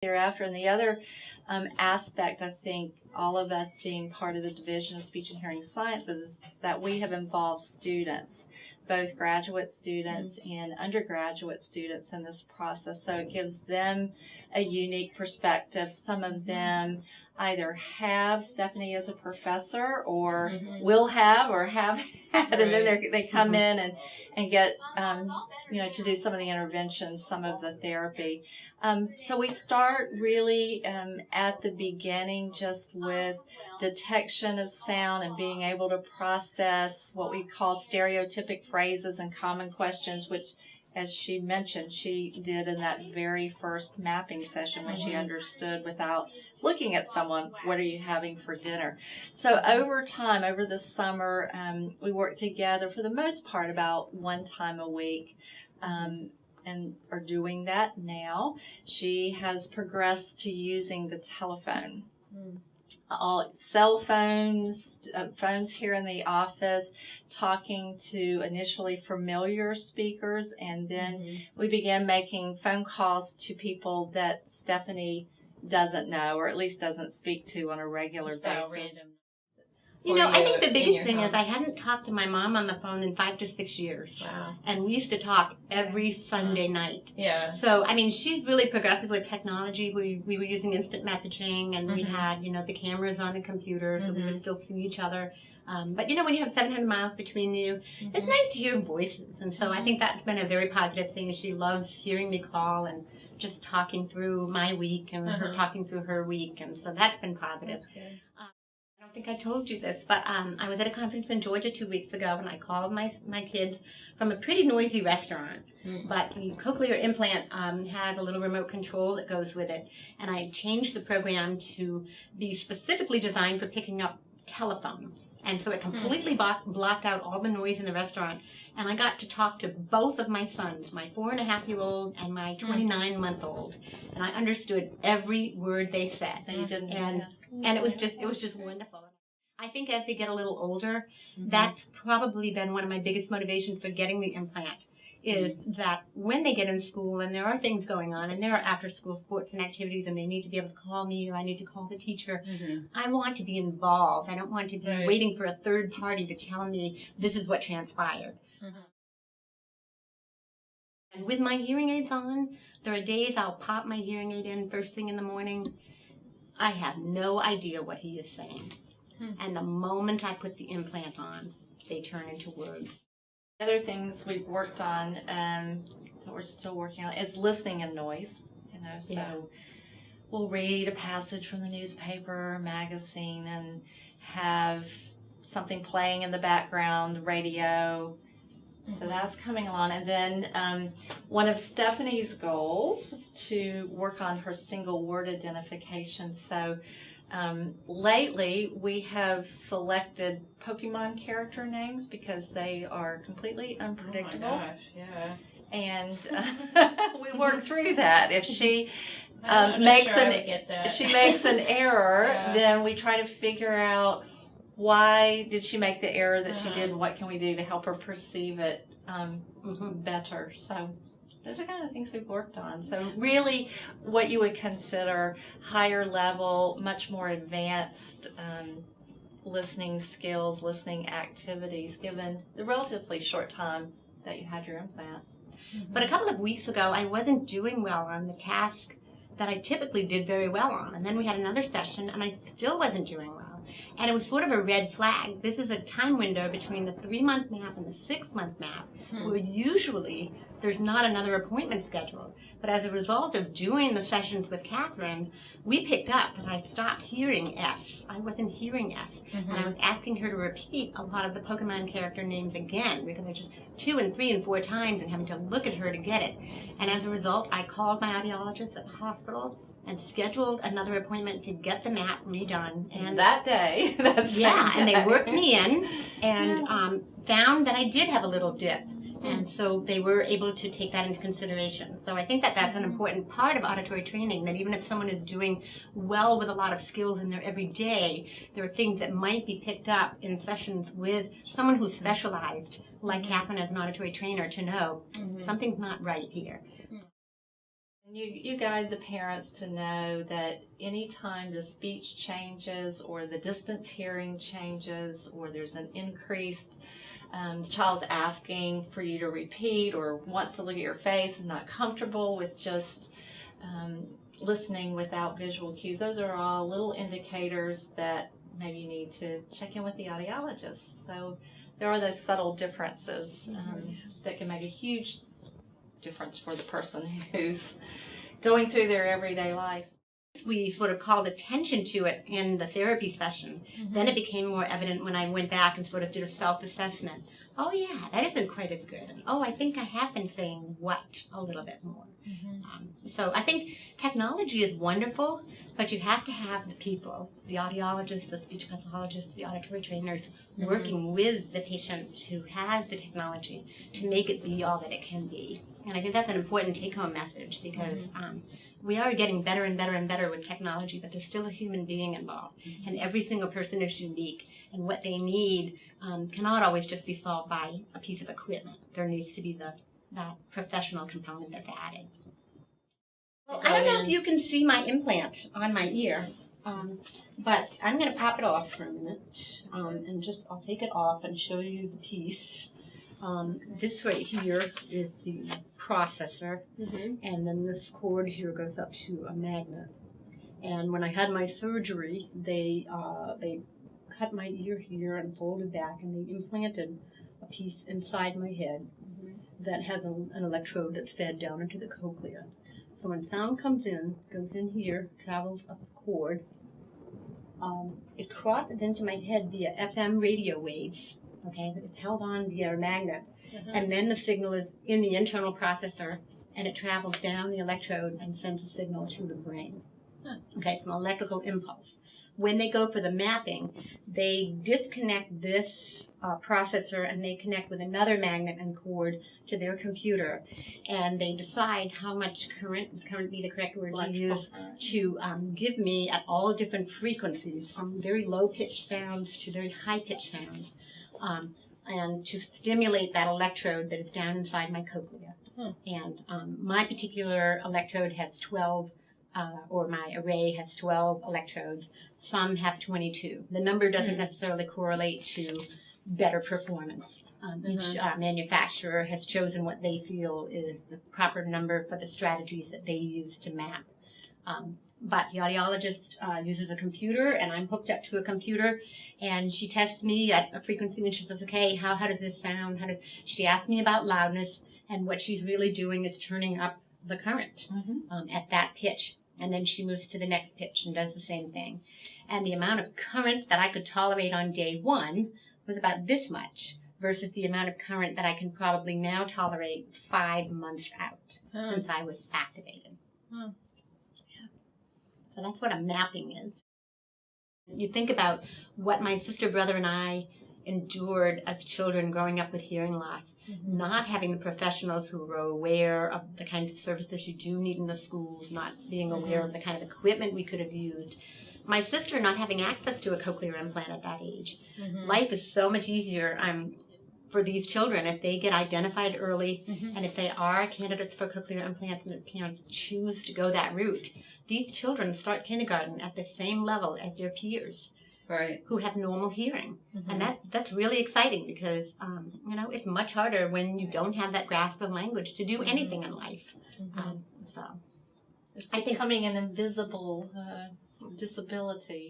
thereafter. And the other aspect, I think, all of us being part of the Division of Speech and Hearing Sciences, is that we have involved students, both graduate students and undergraduate students in this process. So it gives them a unique perspective. Some of them either have Stephanie as a professor or will have or have had, and then they come in and get, to do some of the interventions, some of the therapy. So we start really at the beginning just with detection of sound and being able to process what we call stereotypic phrases and common questions, which, as she mentioned, she did in that very first mapping session when she understood without looking at someone, what are you having for dinner? So over time, over the summer, we worked together for the most part about one time a week. And are doing that now. She has progressed to using the telephone. All cell phones, phones here in the office, talking to initially familiar speakers, and then we began making phone calls to people that Stephanie doesn't know, or at least doesn't speak to on a regular basis. I think the biggest thing is I hadn't talked to my mom on the phone in 5 to 6 years. Wow. And we used to talk every Sunday night. Yeah. So, she's really progressive with technology. We were using instant messaging, and we had, the cameras on the computer, so we would still see each other. But, when you have 700 miles between you, it's nice to hear voices. And so I think that's been a very positive thing. She loves hearing me call and just talking through my week and her talking through her week. And so that's been positive. That's good. I don't think I told you this, but I was at a conference in Georgia 2 weeks ago, and I called my kids from a pretty noisy restaurant. But the cochlear implant has a little remote control that goes with it, and I changed the program to be specifically designed for picking up telephone. And so it completely blocked out all the noise in the restaurant, and I got to talk to both of my sons, my 4.5-year-old and my 29-month-old, and I understood every word they said. And you didn't. And it was just wonderful. I think as they get a little older, that's probably been one of my biggest motivations for getting the implant, is that when they get in school and there are things going on and there are after-school sports and activities and they need to be able to call me or I need to call the teacher, I want to be involved. I don't want to be waiting for a third party to tell me this is what transpired. And with my hearing aids on, there are days I'll pop my hearing aid in first thing in the morning. I have no idea what he is saying. And the moment I put the implant on, they turn into words. Other things we've worked on that we're still working on is listening and noise. So we'll read a passage from the newspaper, magazine, and have something playing in the background, radio. So that's coming along. And then one of Stephanie's goals was to work on her single word identification. So lately we have selected Pokemon character names because they are completely unpredictable. Oh my gosh, yeah. And we work through that. If she makes an error, then we try to figure out why did she make the error that she did, and what can we do to help her perceive it better. So those are kind of the things we've worked on. So really what you would consider higher level, much more advanced listening skills, listening activities, given the relatively short time that you had your implant. But a couple of weeks ago, I wasn't doing well on the task that I typically did very well on. And then we had another session, and I still wasn't doing well. And it was sort of a red flag. This is a time window between the 3-month map and the 6-month map, where usually there's not another appointment scheduled. But as a result of doing the sessions with Kathryn, we picked up that I stopped hearing S. I wasn't hearing S. And I was asking her to repeat a lot of the Pokemon character names again, because I just 2 and 3 and 4 times and having to look at her to get it. And as a result, I called my audiologist at the hospital and scheduled another appointment to get the map redone. And that day, and they worked me in and found that I did have a little dip. And so they were able to take that into consideration. So I think that that's an important part of auditory training, that even if someone is doing well with a lot of skills in their everyday, there are things that might be picked up in sessions with someone who's specialized, like Kathryn as an auditory trainer, to know something's not right here. You guide the parents to know that anytime the speech changes or the distance hearing changes or there's an increased, the child's asking for you to repeat or wants to look at your face and not comfortable with just listening without visual cues, those are all little indicators that maybe you need to check in with the audiologist. So there are those subtle differences that can make a huge difference for the person who's going through their everyday life. We sort of called attention to it in the therapy session. Then it became more evident when I went back and sort of did a self-assessment. Oh yeah, that isn't quite as good. And, oh, I think I have been saying what a little bit more. So I think technology is wonderful, but you have to have the people, the audiologists, the speech pathologists, the auditory trainers, working with the patient who has the technology to make it be all that it can be. And I think that's an important take-home message because we are getting better and better and better with technology, but there's still a human being involved. And every single person is unique, and what they need cannot always just be solved by a piece of equipment. There needs to be that professional component that's added. Well, I don't know if you can see my implant on my ear, but I'm going to pop it off for a minute, and I'll take it off and show you the piece. This right here is the processor, and then this cord here goes up to a magnet. And when I had my surgery, they cut my ear here and folded back, and they implanted a piece inside my head that has an electrode that's fed down into the cochlea. So when sound comes in, goes in here, travels up the cord, it crosses into my head via FM radio waves. Okay, it's held on via a magnet, and then the signal is in the internal processor, and it travels down the electrode and sends a signal to the brain. Okay, it's an electrical impulse. When they go for the mapping, they disconnect this processor and they connect with another magnet and cord to their computer, and they decide how much current be the correct word to use, to give me at all different frequencies, from very low-pitched sounds to very high-pitched sounds, and to stimulate that electrode that is down inside my cochlea. And my particular electrode has 12, or my array has 12 electrodes. Some have 22. The number doesn't necessarily correlate to better performance. Each manufacturer has chosen what they feel is the proper number for the strategies that they use to map. But the audiologist uses a computer, and I'm hooked up to a computer, and she tests me at a frequency, and she says, okay, how does this sound? She asks me about loudness, and what she's really doing is turning up the current at that pitch. And then she moves to the next pitch and does the same thing. And the amount of current that I could tolerate on day one was about this much, versus the amount of current that I can probably now tolerate 5 months out since I was activated. So that's what a mapping is. You think about what my sister, brother, and I endured as children growing up with hearing loss, not having the professionals who were aware of the kinds of services you do need in the schools, not being aware of the kind of equipment we could have used. My sister not having access to a cochlear implant at that age. Life is so much easier for these children if they get identified early, and if they are candidates for cochlear implants and the parents choose to go that route. These children start kindergarten at the same level as their peers. Who have normal hearing. And that's really exciting because, it's much harder when you don't have that grasp of language to do anything in life. So it's becoming an invisible disability.